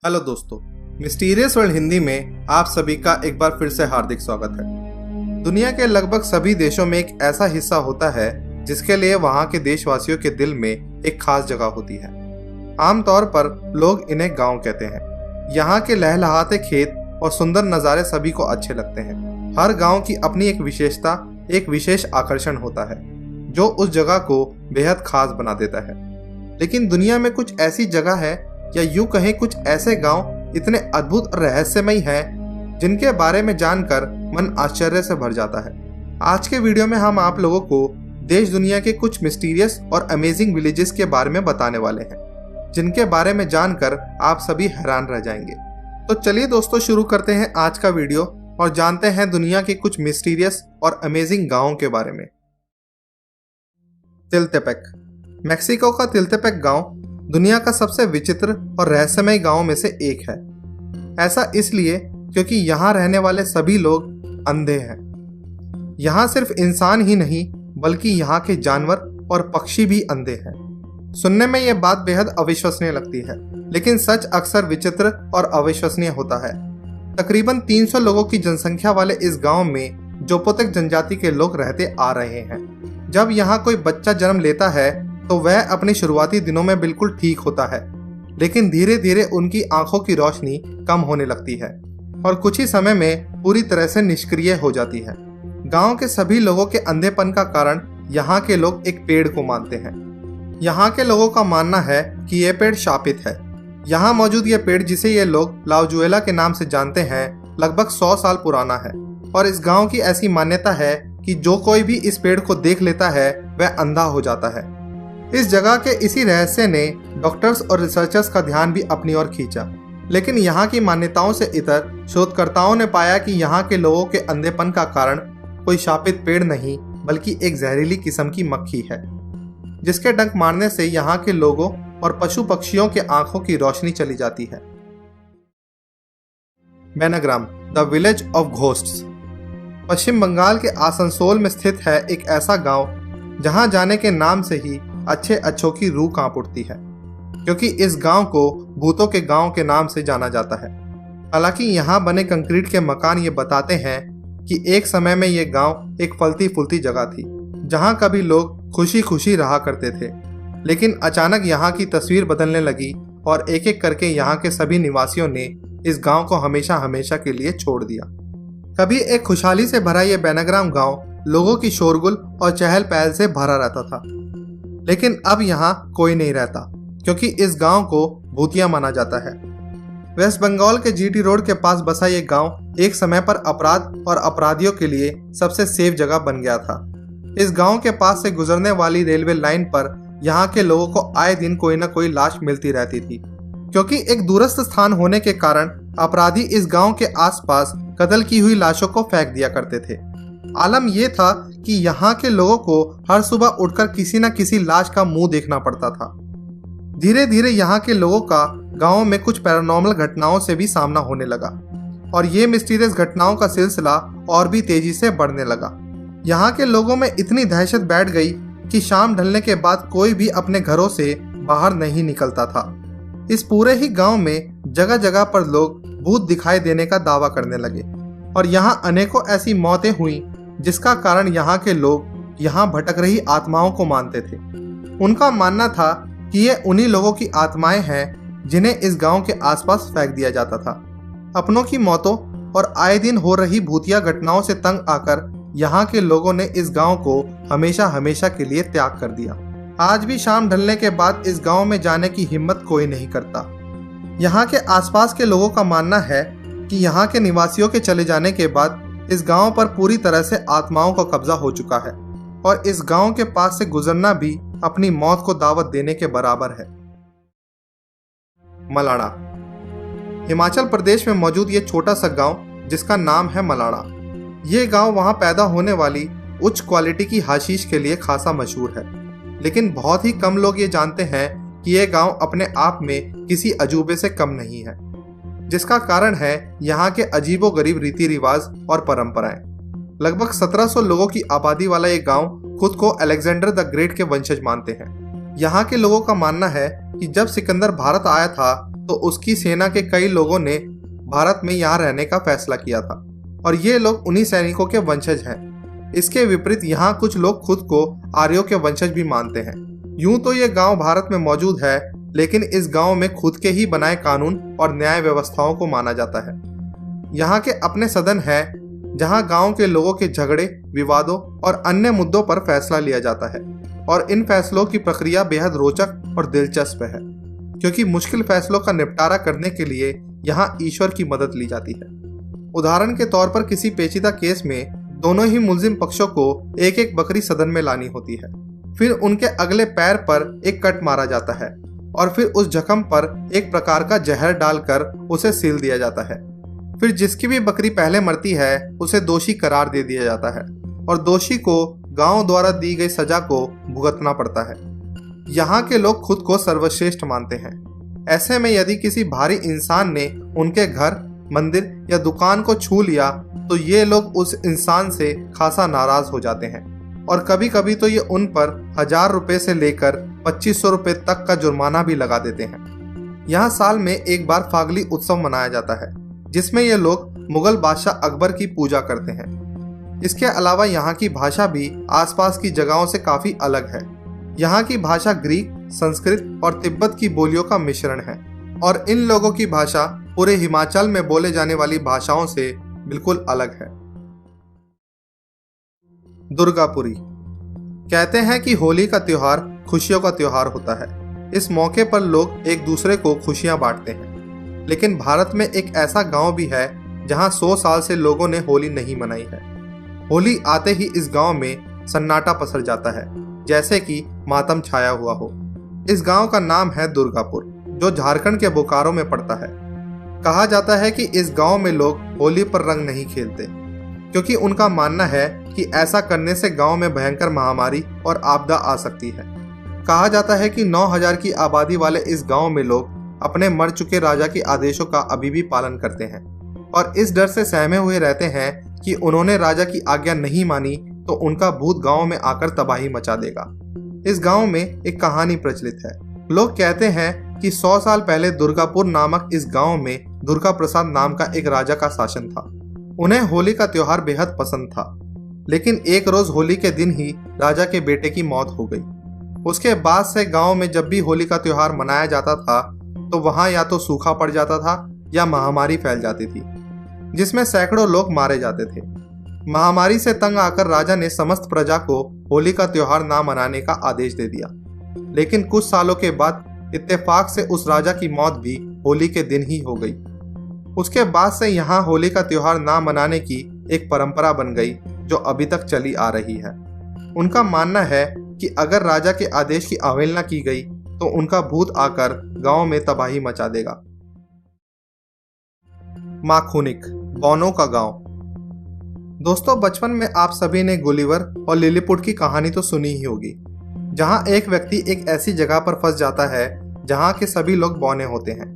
Hello दोस्तों, mysterious world Hindi में आप सभी का एक बार फिर से हार्दिक स्वागत है। दुनिया के लगभग सभी देशों में एक ऐसा हिस्सा होता है जिसके लिए वहाँ के देशवासियों के दिल में एक खास जगह होती है। आमतौर पर लोग इन्हें गांव कहते हैं। यहाँ के लहलहाते खेत और सुंदर नज़ारे सभी को अच्छे लगते हैं। हर गाँव की अपनी एक विशेषता, एक विशेष आकर्षण होता है जो उस जगह को बेहद खास बना देता है। लेकिन दुनिया में कुछ ऐसी जगह है या यूं कहें कुछ ऐसे गांव इतने अद्भुत और रहस्यमयी हैं जिनके बारे में जानकर मन आश्चर्य से भर जाता है। आज के वीडियो में हम आप लोगों को देश दुनिया के कुछ मिस्टीरियस और अमेजिंग विलेजेस के बारे में बताने वाले हैं जिनके बारे में जानकर आप सभी हैरान रह जाएंगे। तो चलिए दोस्तों, शुरू करते हैं आज का वीडियो और जानते हैं दुनिया के कुछ मिस्टीरियस और अमेजिंग गाँवों के बारे में। तिल्तेपेक। मैक्सिको का तिल्तेपेक गांव दुनिया का सबसे विचित्र और रहस्यमय गांवों में से एक है। ऐसा इसलिए क्योंकि यहाँ रहने वाले सभी लोग अंधे हैं। यहाँ सिर्फ इंसान ही नहीं बल्कि यहाँ के जानवर और पक्षी भी अंधे हैं। सुनने में यह बात बेहद अविश्वसनीय लगती है, लेकिन सच अक्सर विचित्र और अविश्वसनीय होता है। तकरीबन 300 लोगों की जनसंख्या वाले इस गांव में जोपोतेक जनजाति के लोग रहते आ रहे हैं। जब यहाँ कोई बच्चा जन्म लेता है तो वह अपनी शुरुआती दिनों में बिल्कुल ठीक होता है, लेकिन धीरे धीरे उनकी आंखों की रोशनी कम होने लगती है और कुछ ही समय में पूरी तरह से निष्क्रिय हो जाती है। गांव के सभी लोगों के अंधेपन का कारण यहाँ के लोग एक पेड़ को मानते हैं। यहाँ के लोगों का मानना है कि यह पेड़ शापित है। यहाँ मौजूद यह पेड़, जिसे ये लोग लाउजुएला के नाम से जानते हैं, लगभग 100 साल पुराना है और इस गाँव की ऐसी मान्यता है कि जो कोई भी इस पेड़ को देख लेता है वह अंधा हो जाता है। इस जगह के इसी रहस्य ने डॉक्टर्स और रिसर्चर्स का ध्यान भी अपनी ओर खींचा, लेकिन यहाँ की मान्यताओं से इतर शोधकर्ताओं ने पाया कि यहाँ के लोगों के अंधेपन का कारण कोई शापित पेड़ नहीं बल्कि एक जहरीली किस्म की मक्खी है, जिसके डंक मारने से यहाँ के लोगों और पशु पक्षियों के आंखों की रोशनी चली जाती है। बेनाग्राम, द विलेज ऑफ घोस्ट्स। पश्चिम बंगाल के आसनसोल में स्थित है एक ऐसा गांव जहां जाने के नाम से ही अच्छे अच्छों की रूह कांप उठती है, क्योंकि इस गांव को भूतों के गांव के नाम से जाना जाता है। हालांकि यहाँ बने कंक्रीट के मकान ये बताते हैं कि एक समय में ये गांव एक फलती फूलती जगह थी जहां कभी लोग खुशी खुशी रहा करते थे, लेकिन अचानक यहाँ की तस्वीर बदलने लगी और एक एक करके यहाँ के सभी निवासियों ने इस गाँव को हमेशा हमेशा के लिए छोड़ दिया। कभी एक खुशहाली से भरा ये बेनाग्राम गाँव लोगों की शोरगुल और चहल पहल से भरा रहता था, लेकिन अब यहाँ कोई नहीं रहता क्योंकि इस गांव को भूतिया माना जाता है। वेस्ट बंगाल के जीटी रोड के पास बसा ये गांव एक समय पर अपराध और अपराधियों के लिए सबसे सेफ जगह बन गया था। इस गांव के पास से गुजरने वाली रेलवे लाइन पर यहाँ के लोगों को आए दिन कोई न कोई लाश मिलती रहती थी। क्योंकि एक दूरस्थ स्थान होने के कारण अपराधी इस गाँव के आसपास कत्ल की हुई लाशों को फेंक दिया करते थे। आलम यह था कि यहाँ के लोगों को हर सुबह उठकर किसी न किसी लाश का मुंह देखना पड़ता था। धीरे धीरे यहाँ के लोगों का गाँव में कुछ पैरानॉर्मल घटनाओं से भी सामना होने लगा और ये मिस्टीरियस घटनाओं का सिलसिला और भी तेजी से बढ़ने लगा। यहाँ के लोगों में इतनी दहशत बैठ गई कि शाम ढलने के बाद कोई भी अपने घरों से बाहर नहीं निकलता था। इस पूरे ही गाँव में जगह जगह पर लोग भूत दिखाई देने का दावा करने लगे और यहाँ अनेकों ऐसी मौतें हुई जिसका कारण यहाँ के लोग यहाँ भटक रही आत्माओं को मानते थे। उनका मानना था कि ये उन्हीं लोगों की आत्माएं हैं जिन्हें इस गांव के आसपास फेंक दिया जाता था। अपनों की मौतों और आए दिन हो रही भूतिया घटनाओं से तंग आकर यहाँ के लोगों ने इस गांव को हमेशा हमेशा के लिए त्याग कर दिया। आज भी शाम ढलने के बाद इस गांव में जाने की हिम्मत कोई नहीं करता। यहाँ के आसपास के लोगों का मानना है कि यहाँ के निवासियों के चले जाने के बाद इस गांव पर पूरी तरह से आत्माओं का कब्जा हो चुका है और इस गांव के पास से गुजरना भी अपनी मौत को दावत देने के बराबर है। मलाड़ा। हिमाचल प्रदेश में मौजूद ये छोटा सा गांव जिसका नाम है मलाड़ा। ये गांव वहां पैदा होने वाली उच्च क्वालिटी की हाशीश के लिए खासा मशहूर है, लेकिन बहुत ही कम लोग ये जानते हैं कि यह गांव अपने आप में किसी अजूबे से कम नहीं है, जिसका कारण है यहाँ के अजीबोगरीब रीति रिवाज और परंपराएं। लगभग 1700 लोगों की आबादी वाला ये गांव खुद को अलेक्जेंडर द ग्रेट के वंशज मानते हैं। यहाँ के लोगों का मानना है कि जब सिकंदर भारत आया था तो उसकी सेना के कई लोगों ने भारत में यहाँ रहने का फैसला किया था और ये लोग उन्हीं सैनिकों के वंशज हैं। इसके विपरीत यहाँ कुछ लोग खुद को आर्यों के वंशज भी मानते हैं। यूं तो ये गांव भारत में मौजूद है, लेकिन इस गांव में खुद के ही बनाए कानून और न्याय व्यवस्थाओं को माना जाता है। यहाँ के अपने सदन है जहाँ गांव के लोगों के झगड़े, विवादों और अन्य मुद्दों पर फैसला लिया जाता है और इन फैसलों की प्रक्रिया बेहद रोचक और दिलचस्प है, क्योंकि मुश्किल फैसलों का निपटारा करने के लिए यहाँ ईश्वर की मदद ली जाती है। उदाहरण के तौर पर किसी पेचीदा केस में दोनों ही मुलजिम पक्षों को एक एक बकरी सदन में लानी होती है। फिर उनके अगले पैर पर एक कट मारा जाता है और फिर उस जख्म पर एक प्रकार का जहर डालकर उसे सील दिया जाता है। फिर जिसकी भी बकरी पहले मरती है उसे दोषी करार दे दिया जाता है और दोषी को गांव द्वारा दी गई सजा को भुगतना पड़ता है। यहाँ के लोग खुद को सर्वश्रेष्ठ मानते हैं। ऐसे में यदि किसी भारी इंसान ने उनके घर, मंदिर या दुकान को छू लिया तो ये लोग उस इंसान से खासा नाराज हो जाते हैं और कभी कभी तो ये उन पर 1000 रुपए से लेकर 2500 रुपए तक का जुर्माना भी लगा देते हैं। यहाँ साल में एक बार फागली उत्सव मनाया जाता है, जिसमें ये लोग मुगल बादशाह अकबर की पूजा करते हैं। इसके अलावा यहाँ की भाषा भी आसपास की जगहों से काफी अलग है। यहाँ की भाषा ग्रीक, संस्कृत और तिब्बत की बोलियों का मिश्रण है और इन लोगों की भाषा पूरे हिमाचल में बोले जाने वाली भाषाओं से बिल्कुल अलग है। दुर्गापुरी। कहते हैं कि होली का त्योहार खुशियों का त्योहार होता है। इस मौके पर लोग एक दूसरे को खुशियां बांटते हैं, लेकिन भारत में एक ऐसा गांव भी है जहां 100 साल से लोगों ने होली नहीं मनाई है। होली आते ही इस गांव में सन्नाटा पसर जाता है, जैसे कि मातम छाया हुआ हो। इस गांव का नाम है दुर्गापुर, जो झारखंड के बोकारो में पड़ता है। कहा जाता है कि इस गांव में लोग होली पर रंग नहीं खेलते, क्योंकि उनका मानना है कि ऐसा करने से गांव में भयंकर महामारी और आपदा आ सकती है। कहा जाता है कि 9000 की आबादी वाले इस गांव में लोग अपने मर चुके राजा के आदेशों का अभी भी पालन करते हैं और इस डर से सहमे हुए रहते हैं कि उन्होंने राजा की आज्ञा नहीं मानी तो उनका भूत गांव में आकर तबाही मचा देगा। इस गांव में एक कहानी प्रचलित है। लोग कहते हैं कि 100 साल पहले दुर्गापुर नामक इस गांव में दुर्गा प्रसाद नाम का एक राजा का शासन था। उन्हें होली का त्योहार बेहद पसंद था, लेकिन एक रोज होली के दिन ही राजा के बेटे की मौत हो गई। उसके बाद से गांव में जब भी होली का त्योहार मनाया जाता था तो वहां या तो सूखा पड़ जाता था या महामारी फैल जाती थी, जिसमें सैकड़ों लोग मारे जाते थे। महामारी से तंग आकर राजा ने समस्त प्रजा को होली का त्योहार ना मनाने का आदेश दे दिया, लेकिन कुछ सालों के बाद इत्तेफाक से उस राजा की मौत भी होली के दिन ही हो गई। उसके बाद से यहाँ होली का त्योहार ना मनाने की एक परंपरा बन गई, जो अभी तक चली आ रही है। उनका मानना है कि अगर राजा के आदेश की अवहेलना की गई तो उनका भूत आकर गांव में तबाही मचा देगा। माखुनिक, बौनों का गांव। दोस्तों, बचपन में आप सभी ने गुलिवर और लिलीपुट की कहानी तो सुनी ही होगी, जहां एक व्यक्ति एक ऐसी जगह पर फंस जाता है जहां के सभी लोग बौने होते हैं।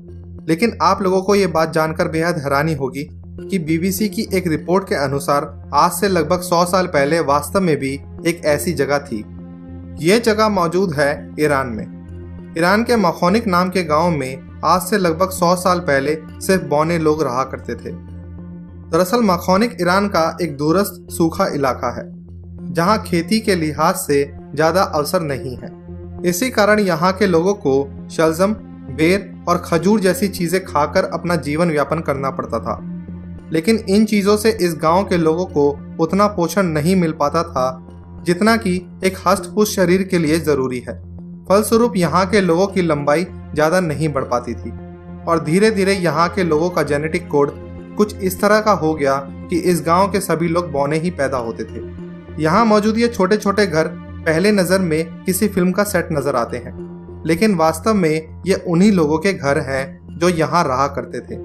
लेकिन आप लोगों को ये बात जानकर बेहद हैरानी होगी कि बीबीसी की एक रिपोर्ट के अनुसार आज से लगभग 100 साल पहले वास्तव में भी एक ऐसी जगह थी। ये जगह मौजूद है ईरान में। ईरान के मखौनिक नाम के गांव में आज से लगभग 100 साल पहले सिर्फ बौने लोग रहा करते थे। दरअसल मखौनिक ईरान का एक दूरस्थ सूखा इलाका है, जहां खेती के लिहाज से ज्यादा अवसर नहीं है। इसी कारण यहाँ के लोगों को शलजम, बेर और खजूर जैसी चीजें खाकर अपना जीवन यापन करना पड़ता था। लेकिन इन चीजों से इस गांव के लोगों को उतना पोषण नहीं मिल पाता था जितना कि एक हष्ट-पुष्ट शरीर के लिए जरूरी है। फलस्वरूप यहाँ के लोगों की लंबाई ज्यादा नहीं बढ़ पाती थी और धीरे धीरे यहाँ के लोगों का जेनेटिक कोड कुछ इस तरह का हो गया कि इस गांव के सभी लोग बौने ही पैदा होते थे। यहाँ मौजूद ये छोटे छोटे घर पहले नजर में किसी फिल्म का सेट नजर आते हैं, लेकिन वास्तव में ये उन्हीं लोगों के घर हैं जो यहाँ रहा करते थे।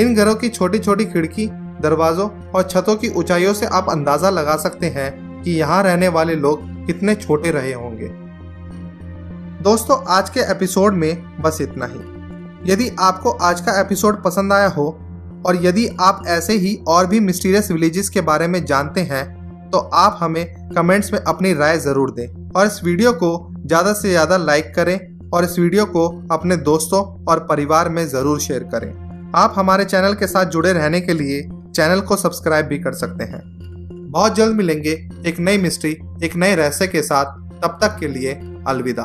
इन घरों की छोटी छोटी खिड़की, दरवाजों और छतों की ऊंचाइयों से आप अंदाजा लगा सकते हैं कि यहाँ रहने वाले लोग कितने छोटे रहे होंगे। दोस्तों, आज के एपिसोड में बस इतना ही। यदि आपको आज का एपिसोड पसंद आया हो और यदि आप ऐसे ही और भी मिस्टीरियस विलेजेस के बारे में जानते हैं तो आप हमें कमेंट्स में अपनी राय जरूर दें और इस वीडियो को ज़्यादा से ज़्यादा लाइक करें और इस वीडियो को अपने दोस्तों और परिवार में ज़रूर शेयर करें। आप हमारे चैनल के साथ जुड़े रहने के लिए चैनल को सब्सक्राइब भी कर सकते हैं। बहुत जल्द मिलेंगे एक नई मिस्ट्री, एक नए रहस्य के साथ। तब तक के लिए अलविदा।